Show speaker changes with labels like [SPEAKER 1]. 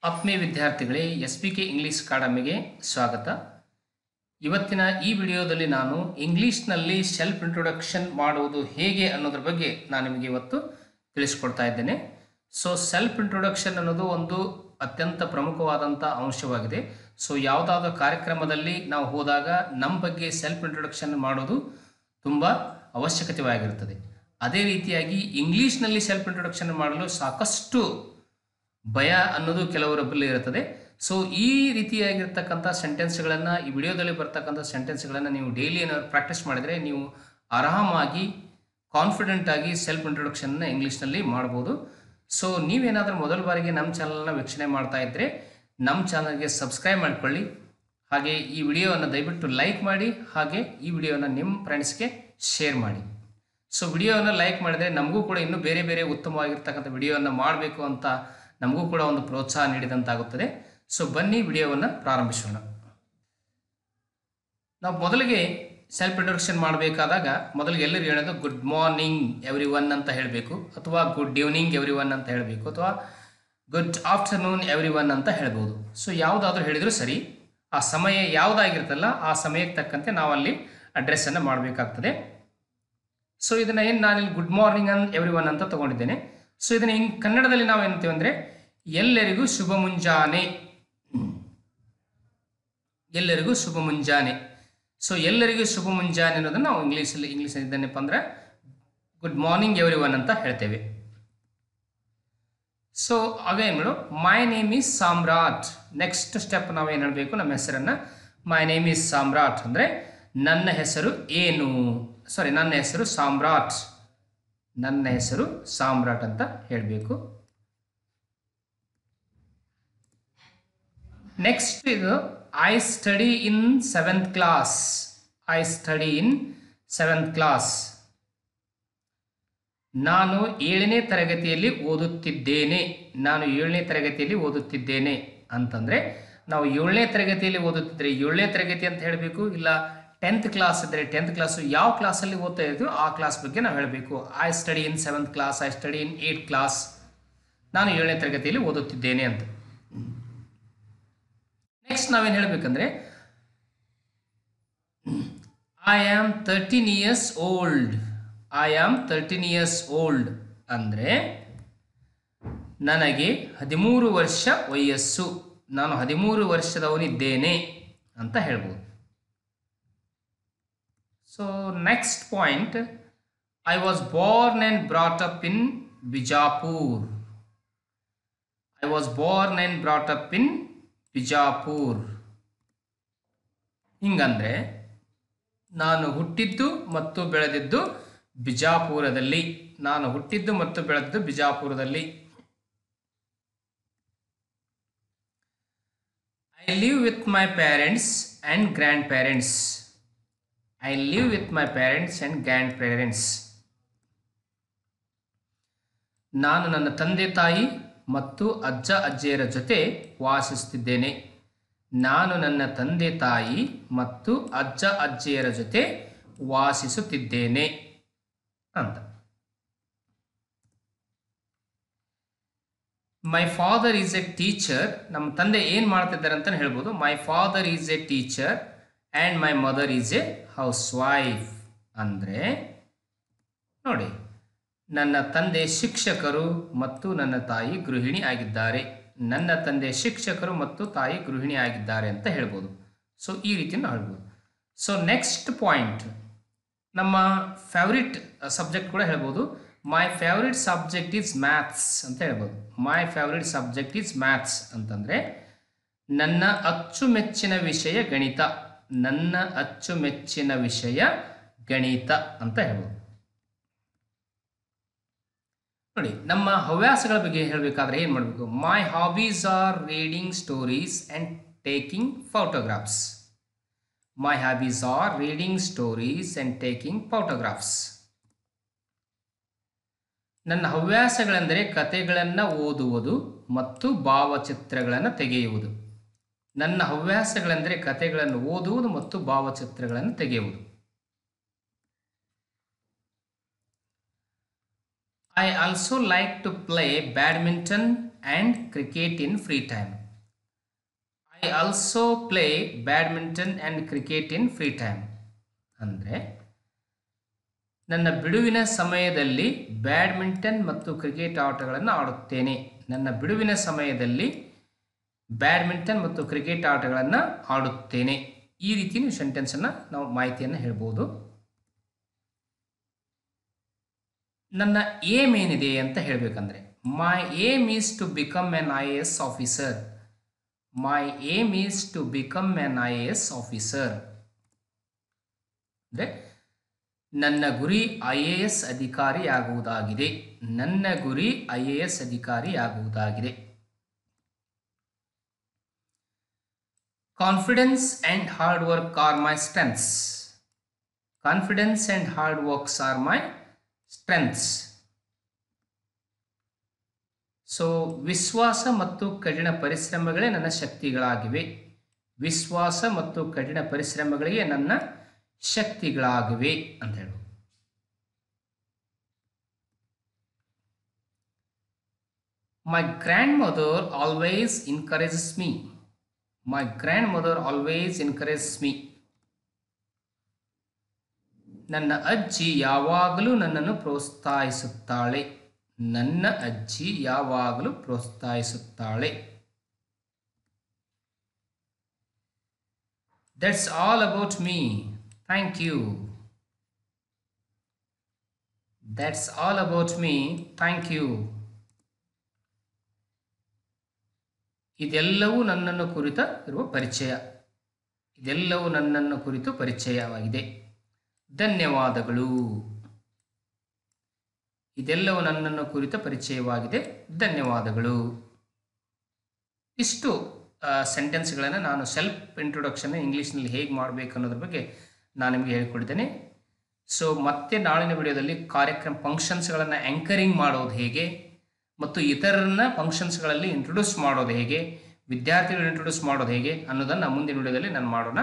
[SPEAKER 1] ಆತ್ಮೀಯ ವಿದ್ಯಾರ್ಥಿಗಳೇ, SPK English ಅಕಾಡೆಮಿಗೆ ಸ್ವಾಗತ. ಇವತ್ತಿನ ಈ ವಿಡಿಯೋದಲ್ಲಿ ನಾನು ಇಂಗ್ಲಿಷ್ನಲ್ಲಿ ಸೆಲ್ಫ್ ಇಂಟ್ರೊಡಕ್ಷನ್ ಮಾಡುವುದು ಹೇಗೆ ಅನ್ನೋದ್ರ ಬಗ್ಗೆ ನಾನು ನಿಮಗೆ ಇವತ್ತು ತಿಳಿಸ್ಕೊಡ್ತಾ ಇದ್ದೇನೆ. ಸೊ ಸೆಲ್ಫ್ ಇಂಟ್ರೊಡಕ್ಷನ್ ಅನ್ನೋದು ಒಂದು ಅತ್ಯಂತ ಪ್ರಮುಖವಾದಂಥ ಅಂಶವಾಗಿದೆ. ಸೊ ಯಾವುದಾದ್ರೂ ಕಾರ್ಯಕ್ರಮದಲ್ಲಿ ನಾವು ಹೋದಾಗ ನಮ್ಮ ಬಗ್ಗೆ ಸೆಲ್ಫ್ ಇಂಟ್ರೊಡಕ್ಷನ್ ಮಾಡೋದು ತುಂಬ ಅವಶ್ಯಕತೆವಾಗಿರುತ್ತದೆ. ಅದೇ ರೀತಿಯಾಗಿ ಇಂಗ್ಲೀಷ್ನಲ್ಲಿ ಸೆಲ್ಫ್ ಇಂಟ್ರೊಡಕ್ಷನ್ ಮಾಡಲು ಸಾಕಷ್ಟು ಭಯ ಅನ್ನೋದು ಕೆಲವರೊಬ್ಬರಲ್ಲಿ ಇರುತ್ತದೆ. ಸೊ ಈ ರೀತಿಯಾಗಿರ್ತಕ್ಕಂಥ ಸೆಂಟೆನ್ಸ್ಗಳನ್ನು, ಈ ವಿಡಿಯೋದಲ್ಲಿ ಬರ್ತಕ್ಕಂಥ ಸೆಂಟೆನ್ಸ್ಗಳನ್ನು ನೀವು ಡೈಲಿ ಏನಾದ್ರು ಪ್ರಾಕ್ಟೀಸ್ ಮಾಡಿದರೆ ನೀವು ಆರಾಮಾಗಿ ಕಾನ್ಫಿಡೆಂಟ್ ಆಗಿ ಸೆಲ್ಫ್ ಇಂಟ್ರೊಡಕ್ಷನ್ನ ಇಂಗ್ಲೀಷ್ನಲ್ಲಿ ಮಾಡ್ಬೋದು. ಸೊ ನೀವೇನಾದರೂ ಮೊದಲ ಬಾರಿಗೆ ನಮ್ಮ ಚಾನಲ್ನ ವೀಕ್ಷಣೆ ಮಾಡ್ತಾ ಇದ್ದರೆ ನಮ್ಮ ಚಾನಲ್ಗೆ ಸಬ್ಸ್ಕ್ರೈಬ್ ಮಾಡಿಕೊಳ್ಳಿ. ಹಾಗೆ ಈ ವಿಡಿಯೋವನ್ನು ದಯವಿಟ್ಟು ಲೈಕ್ ಮಾಡಿ, ಹಾಗೆ ಈ ವಿಡಿಯೋನ ನಿಮ್ಮ ಫ್ರೆಂಡ್ಸ್ಗೆ ಶೇರ್ ಮಾಡಿ. ಸೊ ವಿಡಿಯೋವನ್ನು ಲೈಕ್ ಮಾಡಿದರೆ ನಮಗೂ ಕೂಡ ಇನ್ನೂ ಬೇರೆ ಬೇರೆ ಉತ್ತಮವಾಗಿರ್ತಕ್ಕಂಥ ವಿಡಿಯೋವನ್ನು ಮಾಡಬೇಕು ಅಂತ ನಮಗೂ ಕೂಡ ಒಂದು ಪ್ರೋತ್ಸಾಹ ನೀಡಿದಂತಾಗುತ್ತದೆ. ಸೊ ಬನ್ನಿ ವಿಡಿಯೋವನ್ನು ಪ್ರಾರಂಭಿಸೋಣ. ನಾವು ಮೊದಲಿಗೆ ಸೆಲ್ಫ್ ಇಂಟ್ರೊಡಕ್ಷನ್ ಮಾಡಬೇಕಾದಾಗ ಮೊದಲಿಗೆ ಎಲ್ಲರೂ ಹೇಳೋದು ಗುಡ್ ಮಾರ್ನಿಂಗ್ ಎವ್ರಿ ಒನ್ ಅಂತ ಹೇಳಬೇಕು, ಅಥವಾ ಗುಡ್ ಈವ್ನಿಂಗ್ ಎವ್ರಿ ಒನ್ ಅಂತ ಹೇಳಬೇಕು, ಅಥವಾ ಗುಡ್ ಆಫ್ಟರ್ನೂನ್ ಎವ್ರಿ ಒನ್ ಅಂತ ಹೇಳ್ಬೋದು. ಸೊ ಯಾವುದಾದ್ರೂ ಹೇಳಿದರೂ ಸರಿ, ಆ ಸಮಯ ಯಾವುದಾಗಿರ್ತಲ್ಲ ಆ ಸಮಯಕ್ಕೆ ತಕ್ಕಂತೆ ನಾವು ಅಲ್ಲಿ ಅಡ್ರೆಸ್ಸನ್ನು ಮಾಡಬೇಕಾಗ್ತದೆ. ಸೊ ಇದನ್ನು ಏನು ನಾನಿಲ್ಲಿ ಗುಡ್ ಮಾರ್ನಿಂಗ್ ಎವ್ರಿ ಒನ್ ಅಂತ ತೊಗೊಂಡಿದ್ದೇನೆ. ಸೊ ಇದನ್ನು ಕನ್ನಡದಲ್ಲಿ ನಾವು ಏನಂತೀವಿ ಅಂದರೆ ಎಲ್ಲರಿಗೂ ಶುಭ ಮುಂಜಾನೆ, ಎಲ್ಲರಿಗೂ ಶುಭ ಮುಂಜಾನೆ. ಸೊ ಎಲ್ಲರಿಗೂ ಶುಭ ಮುಂಜಾನೆ ಅನ್ನೋದನ್ನು ನಾವು ಇಂಗ್ಲೀಷಲ್ಲಿ ಇದ್ದೇನೆಪ್ಪ ಅಂದರೆ ಗುಡ್ ಮಾರ್ನಿಂಗ್ ಎವ್ರಿ ಒನ್ ಅಂತ ಹೇಳ್ತೇವೆ. ಸೊ ಆಗ ಏನು ಮಾಡು, my name is Samrat. Next step ನಾವೇನು ಹೇಳಬೇಕು, ನಮ್ಮ ಹೆಸರನ್ನು ಮೈ ನೇಮ್ ಈಸ್ ಸಾಮ್ರಾಟ್ ಅಂದರೆ ನನ್ನ ಹೆಸರು ಏನು, ನನ್ನ ಹೆಸರು ಸಾಮ್ರಾಟ್, ನನ್ನ ಹೆಸರು ಸಾಮ್ರಾಟ್ ಅಂತ ಹೇಳಬೇಕು. ನೆಕ್ಸ್ಟ್ ಇದು I study in 7th class. I study in 7th class. ನಾನು 7ನೇ ತರಗತಿಯಲ್ಲಿ ಓದುತ್ತಿದ್ದೇನೆ. ನಾನು 7ನೇ ತರಗತಿಯಲ್ಲಿ ಓದುತ್ತಿದ್ದೇನೆ ಅಂತಂದರೆ ನಾವು 7ನೇ ತರಗತಿಯಲ್ಲಿ ಓದುತ್ತಿದ್ದರೆ 7ನೇ ತರಗತಿ ಅಂತ ಹೇಳಬೇಕು, ಇಲ್ಲ 10th ಕ್ಲಾಸ್ ಇದ್ದರೆ 10th ಕ್ಲಾಸು ಯಾವ ಕ್ಲಾಸಲ್ಲಿ ಓದ್ತಾ ಇದ್ದೀವಿ ಆ ಕ್ಲಾಸ್ ಬಗ್ಗೆ ನಾವು ಹೇಳಬೇಕು. I study in 7th class, I study in 8th class, ನಾನು 7ನೇ ತರಗತಿಯಲ್ಲಿ ಓದುತ್ತಿದ್ದೇನೆ ಅಂತ. ನೆಕ್ಸ್ಟ್ ನಾವೇನು ಹೇಳಬೇಕಂದ್ರೆ I am 13 years old. I am 13 years old ಅಂದರೆ ನನಗೆ 13 ವರ್ಷ ವಯಸ್ಸು, ನಾನು 13 ವರ್ಷದವನಿದ್ದೇನೆ ಅಂತ ಹೇಳ್ಬೋದು. So next point, I was born and brought up in Bijapur. I was born and brought up in Bijapur. ಹಿಂಗಂದ್ರೆ ನಾನು ಹುಟ್ಟಿದ್ದು ಮತ್ತು ಬೆಳೆದಿದ್ದು ಬಿಜಾಪುರದಲ್ಲಿ. ನಾನು ಹುಟ್ಟಿದ್ದು ಮತ್ತು ಬೆಳೆದಿದ್ದು ಬಿಜಾಪುರದಲ್ಲಿ. I live with my parents and grandparents. I live with my parents and grandparents. ನಾನು ನನ್ನ ತಂದೆ ತಾಯಿ ಮತ್ತು ಅಜ್ಜ ಅಜ್ಜಿಯರ ಜೊತೆ ವಾಸಿಸುತ್ತಿದ್ದೇನೆ. ನಾನು ನನ್ನ ತಂದೆ ತಾಯಿ ಮತ್ತು ಅಜ್ಜ ಅಜ್ಜಿಯರ ಜೊತೆ ವಾಸಿಸುತ್ತಿದ್ದೇನೆ ಅಂತ. My father is A teacher. ನಮ್ಮ ತಂದೆ ಏನು ಮಾಡ್ತಿದ್ದಾರೆ ಅಂತ ಹೇಳ್ಬೋದು. My father is A teacher and my mother is A house wife ಅಂದರೆ ನೋಡಿ, ನನ್ನ ತಂದೆ ಶಿಕ್ಷಕರು ಮತ್ತು ನನ್ನ ತಾಯಿ ಗೃಹಿಣಿ ಆಗಿದ್ದಾರೆ. ನನ್ನ ತಂದೆ ಶಿಕ್ಷಕರು ಮತ್ತು ತಾಯಿ ಗೃಹಿಣಿ ಆಗಿದ್ದಾರೆ ಅಂತ ಹೇಳ್ಬೋದು. ಸೊ ಈ ರೀತಿ ನಾವು ಹೇಳ್ಬೋದು. ಸೊ ನೆಕ್ಸ್ಟ್ ಪಾಯಿಂಟ್, ನಮ್ಮ ಫೇವ್ರೆಟ್ ಸಬ್ಜೆಕ್ಟ್ ಕೂಡ ಹೇಳ್ಬೋದು. My favourite subject is maths ಅಂತ ಹೇಳ್ಬೋದು. My favourite subject is maths ಅಂತಂದರೆ ನನ್ನ ಅಚ್ಚುಮೆಚ್ಚಿನ ವಿಷಯ ಗಣಿತ. ನನ್ನ ಅಚ್ಚುಮೆಚ್ಚಿನ ವಿಷಯ ಗಣಿತ ಅಂತ ಹೇಳ್ಬೋದು. ನೋಡಿ, ನಮ್ಮ ಹವ್ಯಾಸಗಳ ಬಗ್ಗೆ ಹೇಳಬೇಕಾದ್ರೆ ಏನು ಮಾಡಬೇಕು, my hobbies are reading stories and taking photographs. My hobbies are reading stories and taking photographs. ನನ್ನ ಹವ್ಯಾಸಗಳೆಂದರೆ ಕಥೆಗಳನ್ನು ಓದುವುದು ಮತ್ತು ಭಾವಚಿತ್ರಗಳನ್ನು ತೆಗೆಯುವುದು. ನನ್ನ ಹವ್ಯಾಸಗಳೆಂದರೆ ಕಥೆಗಳನ್ನು ಓದುವುದು ಮತ್ತು ಭಾವಚಿತ್ರಗಳನ್ನು ತೆಗೆಯುವುದು. I also like to play badminton and cricket in free time. I also play badminton and cricket in free time. ಅಂದರೆ ನನ್ನ ಬಿಡುವಿನ ಸಮಯದಲ್ಲಿ ಬ್ಯಾಡ್ಮಿಂಟನ್ ಮತ್ತು ಕ್ರಿಕೆಟ್ ಆಟಗಳನ್ನು ಆಡುತ್ತೇನೆ. ನನ್ನ ಬಿಡುವಿನ ಸಮಯದಲ್ಲಿ ಬ್ಯಾಡ್ಮಿಂಟನ್ ಮತ್ತು ಕ್ರಿಕೆಟ್ ಆಟಗಳನ್ನು ಆಡುತ್ತೇನೆ. ಈ ರೀತಿ ನೀವು ಸೆಂಟೆನ್ಸನ್ನು ನಾವು ಮಾಹಿತಿಯನ್ನು ಹೇಳ್ಬೋದು. ನನ್ನ ಏಮ್ ಏನಿದೆ ಅಂತ ಹೇಳಬೇಕಂದ್ರೆ, my aim is to become an IAS officer. My aim is to become an IAS officer ಅಂದರೆ ನನ್ನ ಗುರಿ IAS ಅಧಿಕಾರಿಯಾಗುವುದಾಗಿದೆ. ನನ್ನ ಗುರಿ IAS ಅಧಿಕಾರಿಯಾಗುವುದಾಗಿದೆ. Confidence and hard work are my strengths. Confidence and hard works are my strengths. So ವಿಶ್ವಾಸ ಮತ್ತು ಕಠಿಣ ಪರಿಶ್ರಮಗಳೇ ನನ್ನ ಶಕ್ತಿಗಳಾಗಿವೆ. ವಿಶ್ವಾಸ ಮತ್ತು ಕಠಿಣ ಪರಿಶ್ರಮಗಳಿಗೆ ನನ್ನ ಶಕ್ತಿಗಳಾಗಿವೆ ಅಂತ ಹೇಳು. My grandmother always encourages me. My grandmother always encourages me. ನನ್ನ ಅಜ್ಜಿ ಯಾವಾಗಲೂ ನನ್ನನ್ನು ಪ್ರೋತ್ಸಾಹಿಸುತ್ತಾಳೆ. ನನ್ನ ಅಜ್ಜಿ ಯಾವಾಗಲೂ ಪ್ರೋತ್ಸಾಹಿಸುತ್ತಾಳೆ. That's all about me. Thank you. That's all about me. Thank you. ಇದೆಲ್ಲವೂ ನನ್ನನ್ನು ಕುರಿತ ಇರುವ ಪರಿಚಯ. ಇದೆಲ್ಲವೂ ನನ್ನನ್ನು ಕುರಿತು ಪರಿಚಯವಾಗಿದೆ. ಧನ್ಯವಾದಗಳು. ಇದೆಲ್ಲವೂ ನನ್ನನ್ನು ಕುರಿತ ಪರಿಚಯವಾಗಿದೆ. ಧನ್ಯವಾದಗಳು. ಇಷ್ಟು ಸೆಂಟೆನ್ಸ್ಗಳನ್ನು ನಾನು ಸೆಲ್ಫ್ ಇಂಟ್ರೊಡಕ್ಷನ್ ಇಂಗ್ಲೀಷ್ನಲ್ಲಿ ಹೇಗೆ ಮಾಡಬೇಕು ಅನ್ನೋದ್ರ ಬಗ್ಗೆ ನಾನು ನಿಮಗೆ ಹೇಳಿಕೊಟ್ಟಿದ್ದೇನೆ. ಸೊ ಮತ್ತೆ ನಾಳಿನ ವಿಡಿಯೋದಲ್ಲಿ ಕಾರ್ಯಕ್ರಮ ಫಂಕ್ಷನ್ಸ್ಗಳನ್ನು ಆ್ಯಂಕರಿಂಗ್ ಮಾಡೋದು ಹೇಗೆ ಮತ್ತು ಇತರರನ್ನ ಫಂಕ್ಷನ್ಸ್ಗಳಲ್ಲಿ ಇಂಟ್ರೊಡ್ಯೂಸ್ ಮಾಡೋದು ಹೇಗೆ, ವಿದ್ಯಾರ್ಥಿಗಳು ಇಂಟ್ರೊಡ್ಯೂಸ್ ಮಾಡೋದು ಹೇಗೆ ಅನ್ನೋದನ್ನು ಮುಂದಿನ ವಿಡಿಯೋದಲ್ಲಿ ನಾನು ಮಾಡೋಣ.